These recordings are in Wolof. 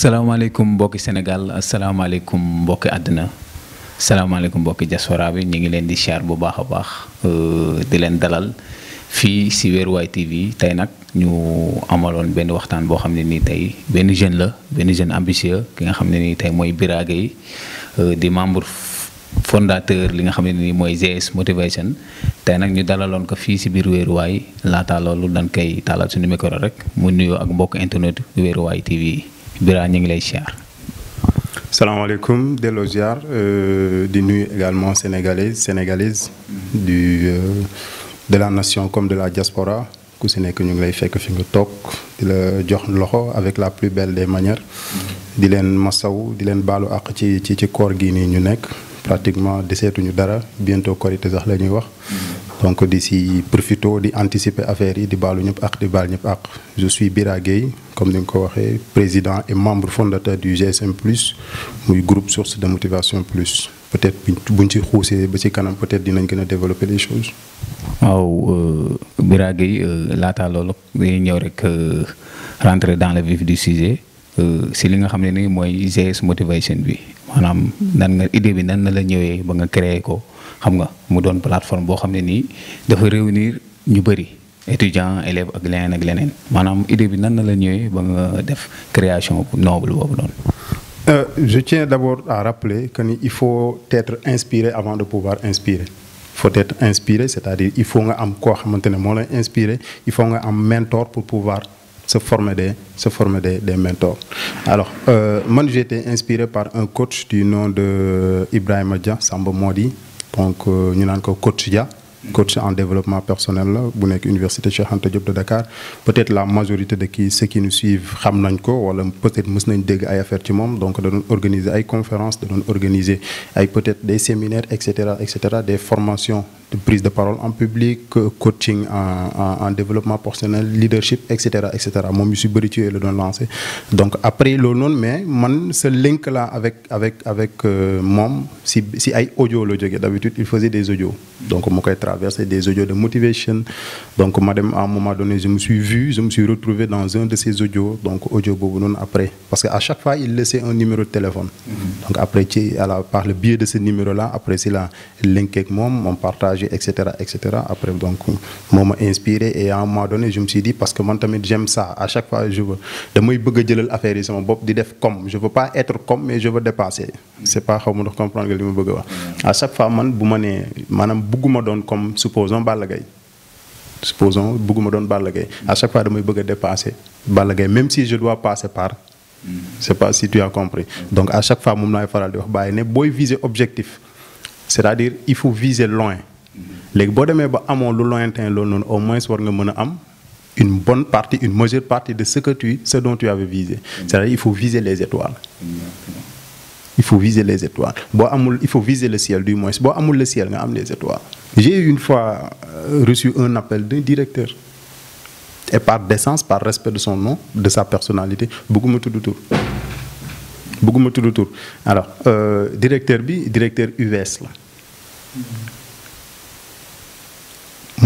asalaamaaleykum mbokki Sénégal asalaamaaleykum mbokki àddina asalaamaaleykum mbokki diaspora bi ñu ngi leen di siyaar bu baax a baax di leen dalal fii si Weruwaay TV tey nag ñu amaloon benn waxtaan boo xam ne nii tey benn jeune ambitieux ki nga xam ne nii tey mooy Bira Gueye di membre fondateur li nga xam ne nii mooy GS Motivation tey nag ñu dalaloon ko fii si biir Weruwaay laata loolu dañ koy taalal suñu micro rek mu nuyoo ak mbokk internet Weruwaay TV Bira ñu ngi lay siyaar. salaamaaleykum delloo ziar di nuyu également sénégalaises de la nation comme de la diaspora ku si nekk ñu ngi lay fekk fi nga toog di la jox loxo avec la plus belle des manières di leen masaw di leen baalu àq ci koor gi nii ñu nekk pratiquement deseetuñu dara bientôt korité sax la ñuy wax donc di si profito di anticiper affaire yi di baalu ñëpp àq di baal ñëpp àq je suis Bira Gueye comme ni nga ko waxee président et membre fondateur du GSM Plus muy groupe source de motivation plus peut-être buñ ci xuusee ba ci kanam peut-être dinañ gën a développer les choses. waaw Bira Gueye laata loolu dañuy ñëw rek rentrer dans le vif du sujet si li nga xam ne ni mooy GS Motivation bi maanaam nan nga idée bi nan na la ñëwee ba nga créer ko xam nga mu doon plateforme boo xam ne nii dafa réunir ñu bëri étudiants élèves ak leneen maanaam idée bi nan na la ñëwee ba nga def création noble boobu noonu. Je tiens d'abord à rappeler qu'il faut être inspiré avant de pouvoir inspirer. Il faut être inspiré, c'est-à-dire il faut nga am koo xamante ne moo lay inspiré, il faut nga am mentor pour pouvoir se former des mentors. Alors, moi j'ai été inspiré par un coach du nom de Ibrahima Dia Samba Modi, donc ñu naan ko coach Dia. Coach en développement personnel la bu nekk université Cheikh Anta Diop de Dakar peut-être la majorité de ceux qui nous suivent xam nañ ko wala peut-être mës nañ dégg ay affaire ci moom donc da doon organiser ay conférences da doon organiser ay peut-être des séminaires et cetera des formations de prise de parole en public coaching en développement personnel leadership et cetera moom yu si bëri ci yooyu la doon lancé donc après loolu noonu mais man ce link là avec moom si ay audio la jógee d'habitude il faisait des audios donc mu koy traversé des audios de motivation donc ma dem à un moment donné je me suis retrouvé dans un de ces audios donc audio boobu noonu après parce que à chaque fois il laissait un numéro de téléphone donc après par le biais de ce numéro là après si la link ak moom on partage et cetera après donc moo ma inspiré et à un moment donné je me suis dit parce que man tamit j'aime ça à chaque fois damay bëgg a jëlal affaire yi sama bopp di def comme je veux pas être comme mais je veux dépasser c'est pas xaw ma ndax comprendre nga li ma bëgg a wax à chaque fois man bu ma nee maanaam bëgguma doon comme supposons Balla Gaye bëgguma doon Balla Gaye à chaque fois damay bëgg a dépasser Balla Gaye même si je dois passer par c'est pas si tu as compris donc à chaque fois moom laay faral di wax bàyyi ne booy viser objectif c'est-à-dire il faut viser loin léegi boo demee ba amoo lu lointain loolu noonu au moins war nga mën a am une majeure partie de ce dont tu avais visé c'est-à-dire il faut viser les étoiles il faut viser les étoiles il faut viser le ciel du moins boo amul le ciel nga am les étoiles j'ai une fois reçu un appel d'un directeur et par décence par respect de son nom de sa personnalité bëgguma tudd tur alors directeur UVS la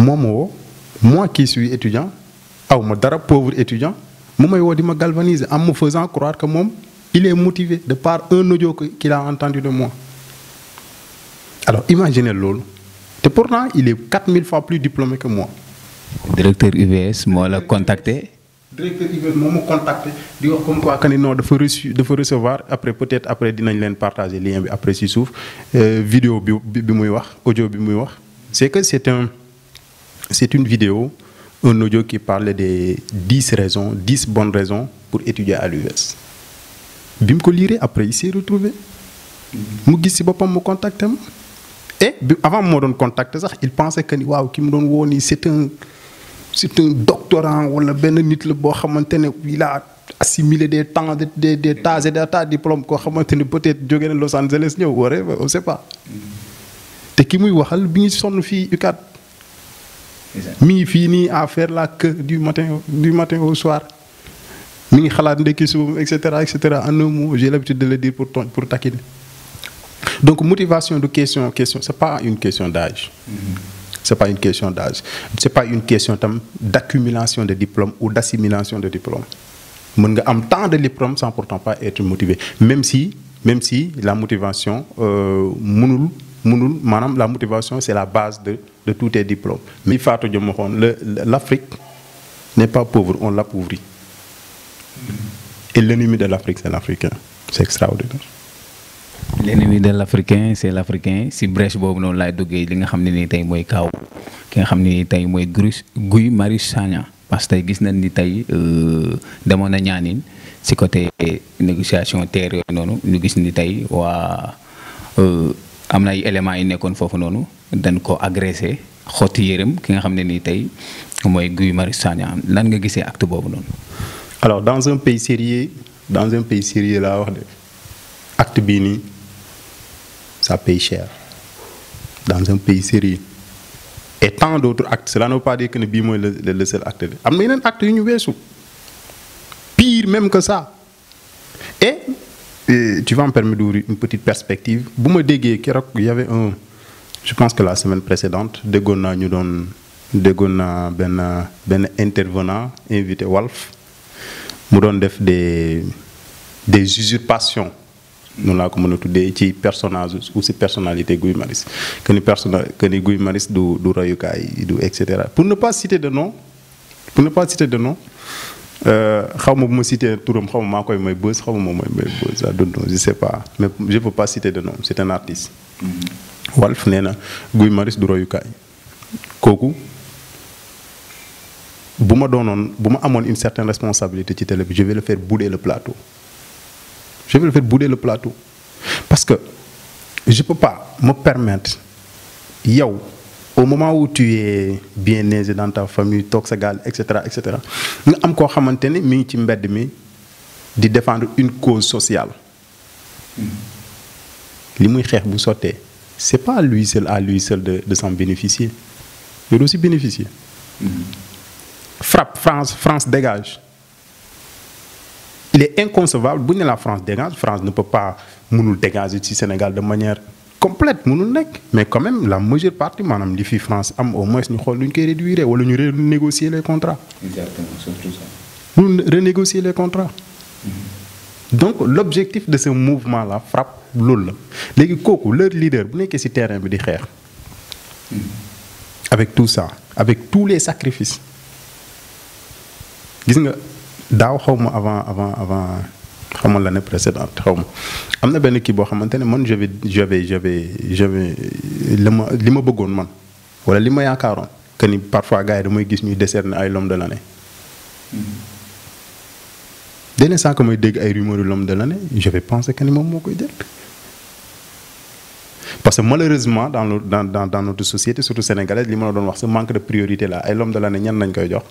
moom woo moi qui suis étudiant aw ma dara pauvre étudiant mu may woo di ma galvaniser en me faisant croire que moom il est motivé de par un audio qu'il a entendu de moi alors imaginez loolu te pourtant il est 4000 fois plus diplômé que moi. directeur UVS moo la contacté. directeur UVS moo ma contacté di wax comme quoi que ni non dafa recevoir après peut-être après dinañ leen partager lien bi après ci suuf vidéo bi muy wax audio bi muy wax c'est que c'est une vidéo un audio qui parlait des 10 bonnes raisons pour étudier à l'US bi mu ko liiree après il s'est retrouvé mu gis ci boppam mu contacté ma et avant moo doon contacté sax il pensait que ni waaw ki mu doon woo nii c'est un doctorant wala benn nit la boo xamante ne il a assimilé des tas et des tas de diplômes koo xamante ne peut-être jóge na Los Angeles ñëw wala on sait pas te ki muy waxal bi ñu sonn fii UCAD mi ngi fii nii à faire la queue du matin au soir mi ngi xalaat ndekki suba et cetera en un mot j'ai l'habitude de le dire pour taquiner donc motivation de question c'est pas une question d'âge c'est pas une question tam d'accumulation de diplômes ou d'assimilation de diplômes mën nga am tant de diplômes sans pourtant pas être motivé même si la motivation maanaam la motivation c'est la base de tous tes diplômes. Mais Fatou Diop waxoon l'Afrique n'est pas pauvre, on l'appauvrit. Et l'ennemi de l'Afrique c'est l'Africain. C'est extraordinaire. L'ennemi de l'Africain c'est l'Africain si brèche boobu noonu laay duggee li nga xam ne nii tey mooy kaaw ki nga xam ne nii tey mooy Guy Marius Sagna parce que tey gis nañ ni tey demoon na ñaanin si côté négociation terre yooyu noonu ñu gis ni tey waa am na ay éléments yi nekkoon foofu noonu dañ ko agressé xotti yërëm ki nga xam ne nii tey mooy Guy Marius Sagna lan nga gisee acte boobu noonu. Alors dans un pays sérieux laa wax de acte bii nii ça paye cher dans un pays sérieux et tant d'autres actes cela ne veut pas dire que ne bii mooy le seul acte bi am na yeneen actes yu ñu weesu pire même que ça et tu vas me permettre d'ouvrir une petite perspective bu ma déggee keroog y avait je pense que la semaine précédente déggoon naa benn intervenant invité Walf mu doon def des usurpations noonu laa ko mën a tuddee ci personnage ou ci personnalité Guy Marius que ni Guy Marius du royukaay du et cetera pour ne pas citer de nom xaw ma bu ma citer turam xaw ma maa koy mooy buzz xaw ma moom mooy buzz I don't know je sais pas mais je peux pas citer de nom c'est un artiste. Walf nee na Guy Marius du royukaay kooku bu ma amoon une certaine responsabilité ci télé bi je vais le faire bouder le plateau. Parce que je peux pas me permettre yow au moment où tu es bien aisé dans ta famille toog sa gaal et cetera nga am koo xamante ni mi ngi ci mbedd mi di défendre une cause sociale li muy xeex bu sottee c'est pas à lui seul de s'en bénéficier mais aussi bénéficier. Frappe France dégage. Il est inconcevable bu ñu ne la France dégage France ne peut pas mënul dégager ci Sénégal de manière complète mënul nekk mais quand même la majeure partie maanaam li fi France am au moins ñu xool lu ñu koy réduire wala ñu renégocier les contrats. Exactement, surtout ça. Ñu renégocier les contrats. Donc l'objectif de ce mouvement là frappe loolu la léegi kooku leur leader bu nekkee ci terrain bi di xeex. Avec tout ça avec tous les sacrifices gis nga. daaw xaw ma avant xaw ma l'année précédente xaw ma am na benn kii boo xamante ne man j'avais li ma bëggoon man wala li ma yaakaaroon que ni parfois gars yi damay gis ñuy décerner ay l'homme de l'année. dès l'instant que may dégg ay rumeurs yu l'homme de l'année je vais penser que ni moom moo koy jël parce que malheureusement dans notre société surtout sénégalaise li ma la doon wax ce manque de priorité là ay l'homme de l'année ñan lañ koy jox.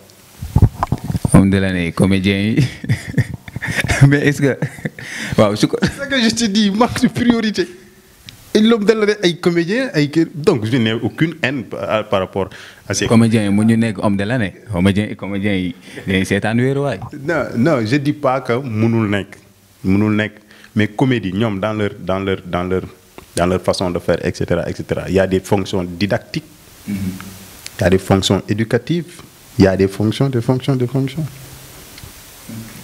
Homme de l'année comédien yi mais est-ce que waaw su ko. c'est ce que je te dis manque de priorité et l'homme de l'année ay comédien donc je n'ai aucune haine par rapport à ces. comédiens yi mu ñu nekk homme de l'année comédien yi dañuy seetaan wéeruwaay. non je dis pas que mënul nekk mais comédie ñoom dans leur façon de faire et cetera il y a des fonctions didactiques. Il y a des fonctions éducatives. Il y a des fonctions.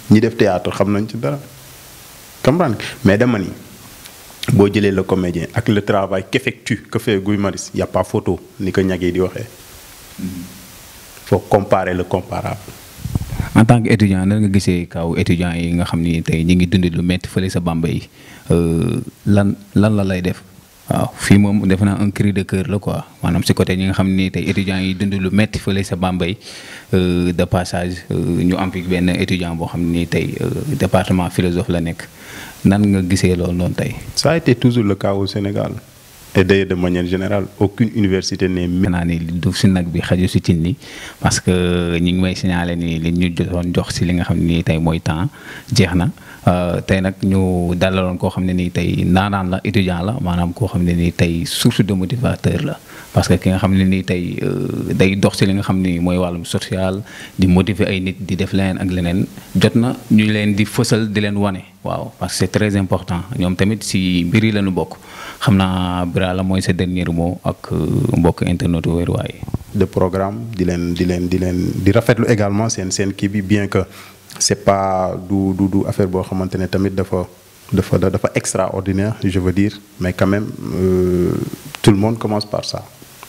ñi def théâtre xam nañ ci dara comprendre mais dama ni boo jëlee le comédien ak le travail que fait Guy Marius y a pas photo ni ko ñagee di waxee. faut comparer le comparable. En tant que étudiant nan nga gisee kaw étudiants yi nga xam ni tey ñi ngi dund lu metti fële sa Bambey lan la lay def. waaw fii moom def naa un cri de cœur la quoi maanaam si côté ñi nga xam ni tey étudiants yi dund lu metti fële sa Bambey de passage ñu am fi benn étudiant boo xam ni tey département philosophe la nekk nan nga gisee loolu noonu tey. Ça a été toujours le cas au Sénégal et d'ailleurs de manière générale aucune université n'est. naa ni li du si nag bi xaju si cin li parce que ñi ngi may signaler ni li ñu jotoon jox si li nga xam ni tey mooy temps jeex na. tey nag ñu dalaloon koo xam ne nii tey naanaan la étudiant la maanaam koo xam ne nii tey source de motivateur la parce que ki nga xam ne nii tey day dox ci li nga xam ni mooy wàllum social di motiver ay nit di def leneen ak leneen jot na ñu leen di fësal di leen wane waaw parce que c'est très important ñoom tamit si mbir yi la ñu bokk xam naa Bira la mooy sa dernier mot ak mbokk internet wéeruwaay de programme di rafetlu également seen kii bi bien que c'est pas du affaire boo xamante ne tamit dafa extraordinaire, je veux dire, mais quand même tout le monde commence par ça.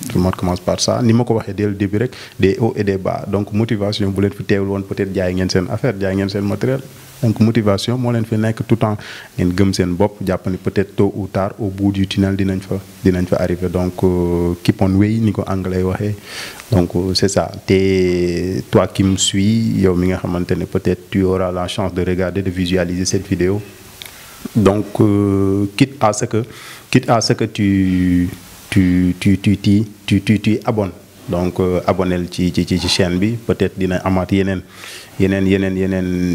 Tout le monde commence par ça. Ni ma ko waxee dès le début rek, des hauts et des bas. Donc motivation bu leen fi teewul woon peut-être jaay ngeen seen affaire, jaay ngeen seen matériel. Donc motivation moo leen fi nekk tout le temps ngeen gëm seen bopp jàpp ni peut-être tôt ou tard au bout du tunnel dinañ fa arriver. Donc keep on way ni ko anglais waxee. Donc c'est ça. Te toi qui me suis, yow mi nga xamante ne peut-être tu auras la chance de regarder, de visualiser cette vidéo. Donc quitte à ce que tu abonnes. Donc abonnel ci chaîne bi, peut-être dina amaat yeneen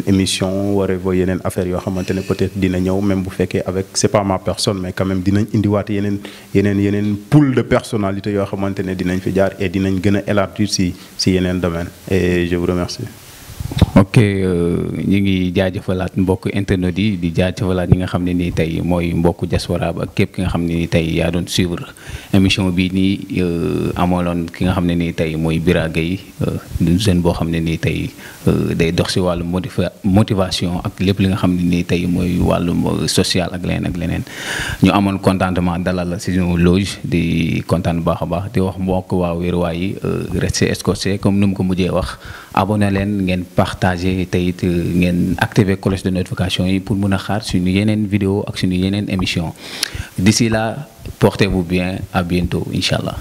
émission whatever yeneen affaire yoo xamante ne peut-être dina ñëw même bu fekkee avec c'est pas ma personne mais quand même dinañ indiwaat yeneen pool de personnalité yoo xamante ne dinañ fi jaar et dinañ gën a élargir si yeneen domaine et je vous remercie. ok ñi ngi jaajëfalaat mbokk internet yi di jaajëfalaat ñi nga xam ne nii tey mooy mbokku diaspora ba képp ki nga xam ne nii tey yaa doon suivre émission bii nii amaloon ki nga xam ne nii tey mooy Bira Gueye du jeune boo xam ne nii tey day dox si wàllu motivation ak lépp li nga xam ne nii tey mooy wàllum social ak leneen ñu amoon contentement dalal la si suñu loge di kontaan bu baax a baax di wax mbokk waa Wéruwaay yi restez scotché comme nu mu ko mujjee wax abonné leen ngeen partager te it ngeen activer cloche de notification yi pour mën a xaar suñu yeneen vidéo ak suñu yeneen émission d'ici là portez-vous bien, à bientôt, Inch'Allah.